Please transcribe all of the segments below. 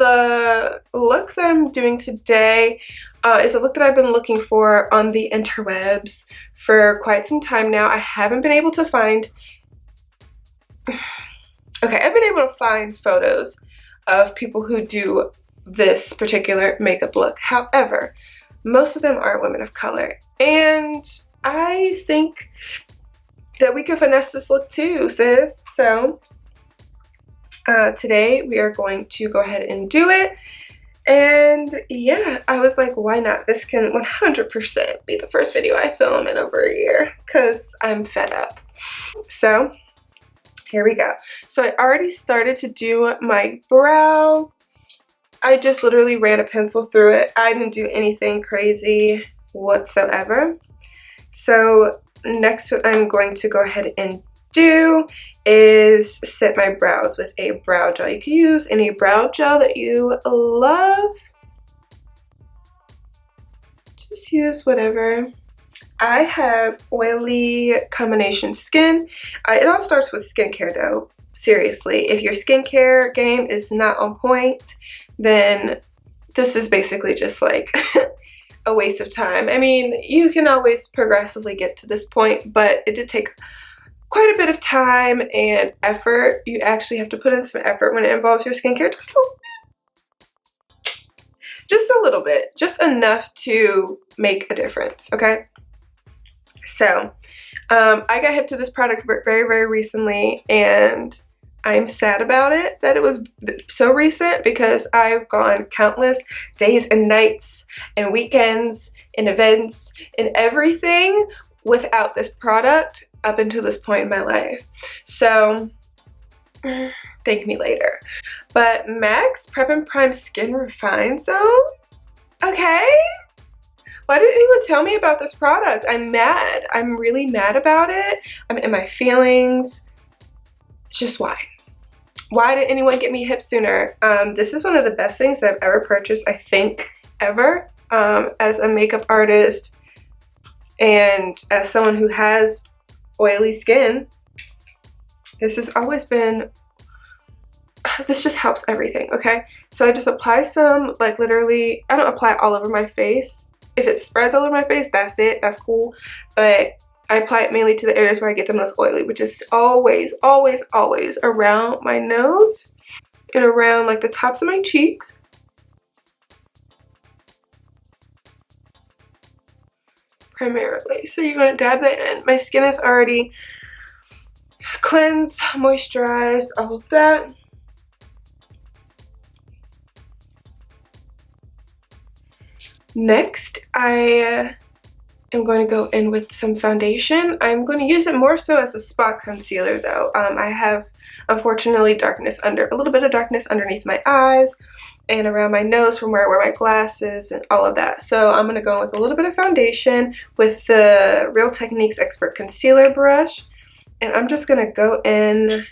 the look that I'm doing today is a look that I've been looking for on the interwebs for quite some time now. I haven't been able to find... Okay, I've been able to find photos of people who do this particular makeup look. However, most of them are women of color. And I think that we can finesse this look too, sis. So today we are going to go ahead and do it. And yeah, I was like, why not? This can 100% be the first video I film in over a year because I'm fed up. So here we go. So I already started to do my brow. I just literally ran a pencil through it. I didn't do anything crazy whatsoever. So next what I'm going to go ahead and do is set my brows with a brow gel. You can use any brow gel that you love. Just use whatever. I have oily combination skin. It all starts with skincare though. Seriously, if your skincare game is not on point, then this is basically just like a waste of time. I mean, you can always progressively get to this point, but it did take quite a bit of time and effort. You actually have to put in some effort when it involves your skincare. Just a little bit, just enough to make a difference, okay? So I got hip to this product very recently, and I'm sad about it that it was so recent because I've gone countless days and nights and weekends and events and everything without this product up until this point in my life. So thank me later. But MAC's Prep and Prime Skin Refine Zone? Okay. Why didn't anyone tell me about this product? I'm mad. I'm really mad about it. I'm in my feelings. Just why? Why didn't anyone get me hip sooner? This is one of the best things that I've ever purchased, I think, ever. As a makeup artist and as someone who has oily skin, this has always been, this just helps everything, okay? So I just apply some, like literally, I don't apply it all over my face. If it spreads all over my face, that's it, that's cool. But I apply it mainly to the areas where I get the most oily, which is always around my nose and around like the tops of my cheeks. Primarily. So you're going to dab that in. My skin is already cleansed, moisturized, all of that. Next, I am going to go in with some foundation. I'm going to use it more so as a spot concealer though. I have, unfortunately, a little bit of darkness underneath my eyes and around my nose from where I wear my glasses and all of that. So I'm going to go with a little bit of foundation with the Real Techniques Expert Concealer brush. And I'm just going to go in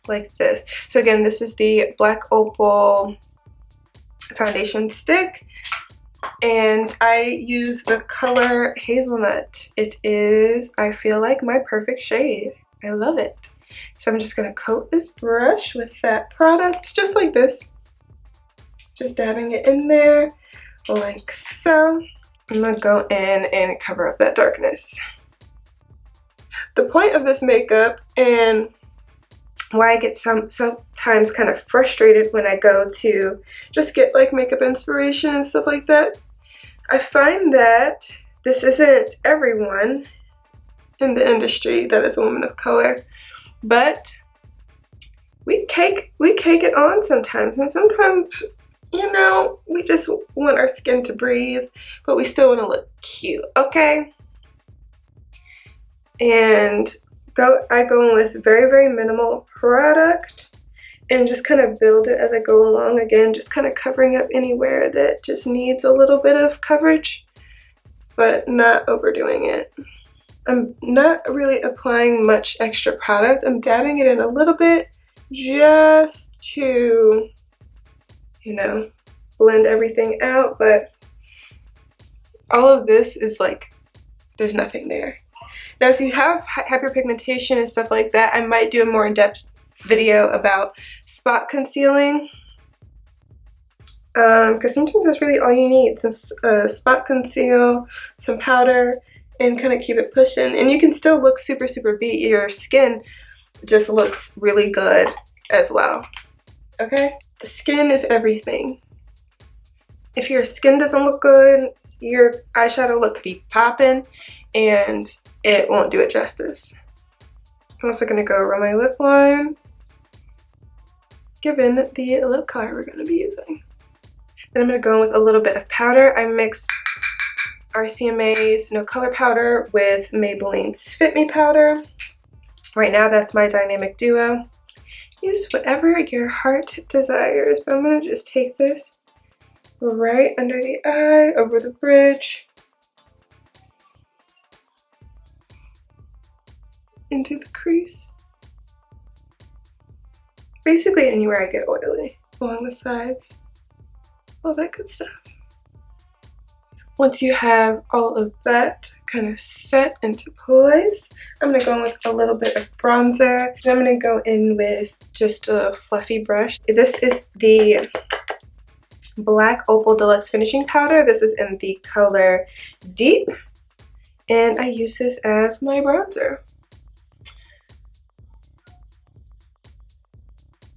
like this. So again, this is the Black Opal foundation stick. And I use the color Hazelnut. It is, I feel like, my perfect shade. I love it. So I'm just going to coat this brush with that product just like this. Just dabbing it in there like so. I'm going to go in and cover up that darkness. The point of this makeup, and why I get sometimes kind of frustrated when I go to just get like makeup inspiration and stuff like that, I find that this isn't everyone in the industry that is a woman of color, but we cake it on sometimes, and sometimes, you know, we just want our skin to breathe, but we still want to look cute, okay? And I go in with very minimal product and just kind of build it as I go along. Again, just kind of covering up anywhere that just needs a little bit of coverage, but not overdoing it. I'm not really applying much extra product. I'm dabbing it in a little bit just to, you know, blend everything out, but all of this is like, there's nothing there. Now, if you have hyperpigmentation and stuff like that, I might do a more in-depth video about spot concealing. because sometimes that's really all you need. Some spot conceal, some powder, and kind of keep it pushing. And you can still look super, super beat. Your skin just looks really good as well. Okay? The skin is everything. If your skin doesn't look good, your eyeshadow look could be popping and it won't do it justice. I'm also going to go around my lip line, given the lip color we're going to be using. Then I'm going to go in with a little bit of powder. I mixed RCMA's No Color powder with Maybelline's Fit Me powder. Right now that's my dynamic duo. Use whatever your heart desires, but I'm going to just take this right under the eye, over the bridge, into the crease. Basically anywhere I get oily, along the sides, all that good stuff. Once you have all of that kind of set into place, I'm going to go in with a little bit of bronzer. And I'm going to go in with just a fluffy brush. This is the Black Opal Deluxe Finishing Powder. This is in the color Deep, and I use this as my bronzer.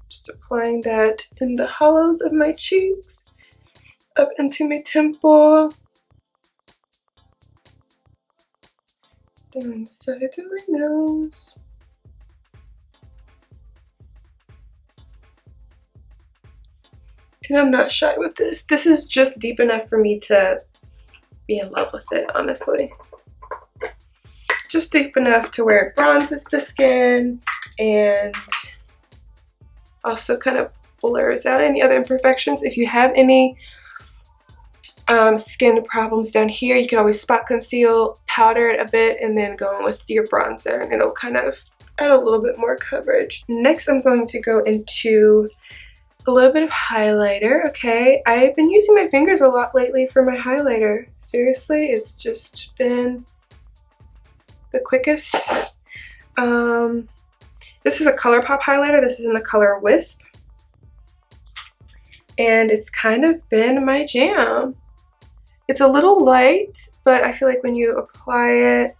Just applying that in the hollows of my cheeks, up into my temple, down the sides of my nose. And I'm not shy with this. This is just deep enough for me to be in love with it, honestly. Just deep enough to where it bronzes the skin and also kind of blurs out any other imperfections. If you have any skin problems down here, you can always spot conceal, powder it a bit, and then go in with your bronzer, and it'll kind of add a little bit more coverage. Next, I'm going to go into a little bit of highlighter. Okay, I've been using my fingers a lot lately for my highlighter. Seriously, it's just been the quickest. This is a Colourpop highlighter. This is in the color Wisp, and it's kind of been my jam. It's a little light, but I feel like when you apply it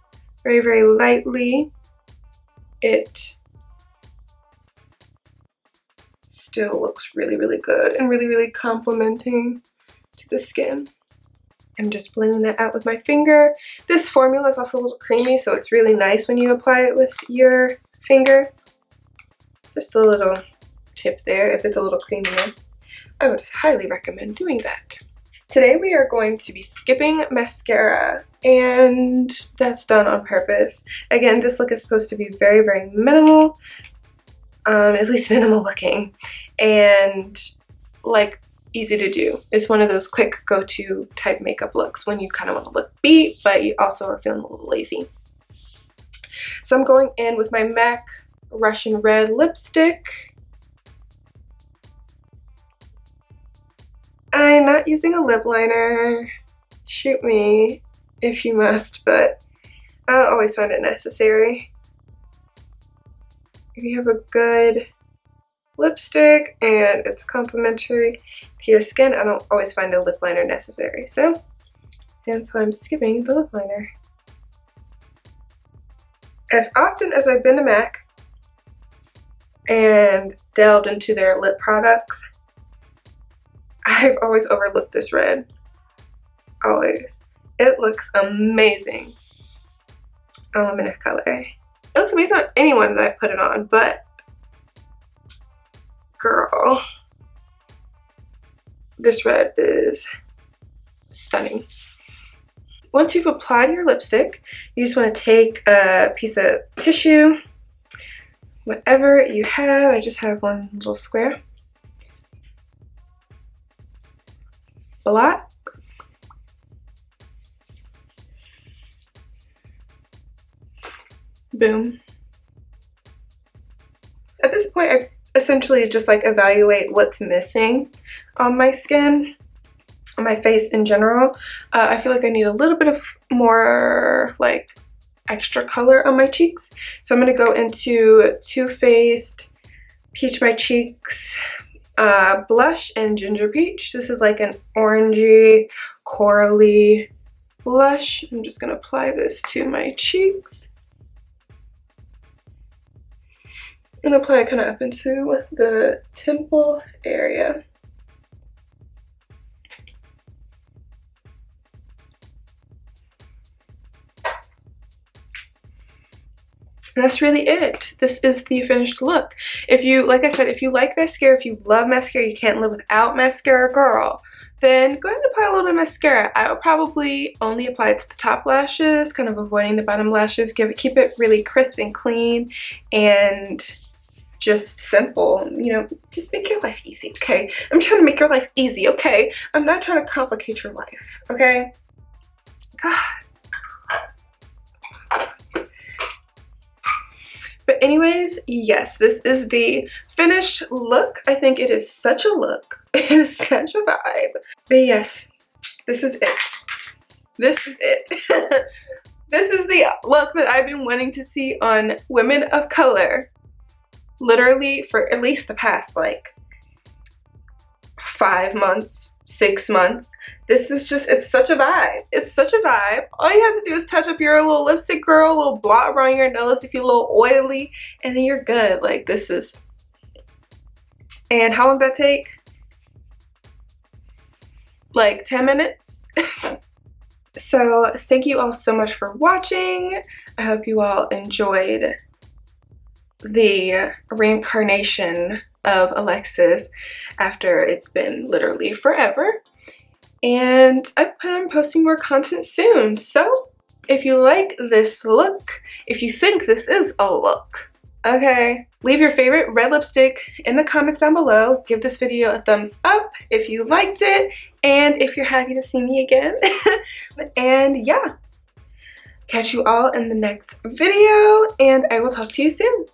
very, very lightly, it still looks really, really good and really, really complimenting to the skin. I'm just blending that out with my finger. This formula is also a little creamy, so it's really nice when you apply it with your finger. Just a little tip there. If it's a little creamier, I would highly recommend doing that. Today we are going to be skipping mascara, and that's done on purpose. Again, this look is supposed to be very, very minimal, at least minimal looking, and like easy to do. It's one of those quick go-to type makeup looks when you kind of want to look beat, but you also are feeling a little lazy. So I'm going in with my MAC Russian Red lipstick. I'm not using a lip liner. Shoot me if you must, but I don't always find it necessary. If you have a good lipstick and it's complementary to your skin, I don't always find a lip liner necessary. So I'm skipping the lip liner. As often as I've been to MAC and delved into their lip products, I've always overlooked this red. Always. It looks amazing on women of color. It looks amazing on anyone that I've put it on, but girl, this red is stunning. Once you've applied your lipstick, you just want to take a piece of tissue, whatever you have. I just have one little square. Blot. Boom. At this point, I essentially just like evaluate what's missing on my skin, on my face in general. I feel like I need a little bit of more like extra color on my cheeks. So I'm going to go into Too Faced Peach My Cheeks blush in Ginger Peach. This is like an orangey, corally blush. I'm just gonna apply this to my cheeks and apply it kind of up into the temple area. And that's really it. This is the finished look. If you, like I said, if you like mascara, if you love mascara, you can't live without mascara, girl, then go ahead and apply a little bit of mascara. I would probably only apply it to the top lashes, kind of avoiding the bottom lashes. Keep it really crisp and clean and just simple. You know, just make your life easy, okay? I'm trying to make your life easy, okay? I'm not trying to complicate your life, okay? God. But anyways, yes, this is the finished look. I think it is such a look. It is such a vibe. But yes, this is it. This is it. This is the look that I've been wanting to see on women of color literally for at least the past like 5 months, 6 months. This is just, it's such a vibe. It's such a vibe. All you have to do is touch up your little lipstick, girl, a little blot around your nose if you're a little oily, and then you're good. Like, this is, and how long did that take? Like 10 minutes? So thank you all so much for watching. I hope you all enjoyed the reincarnation of Alexis after it's been literally forever. And I plan on posting more content soon. So if you like this look, if you think this is a look, okay, leave your favorite red lipstick in the comments down below. Give this video a thumbs up if you liked it and if you're happy to see me again. And yeah, catch you all in the next video and I will talk to you soon.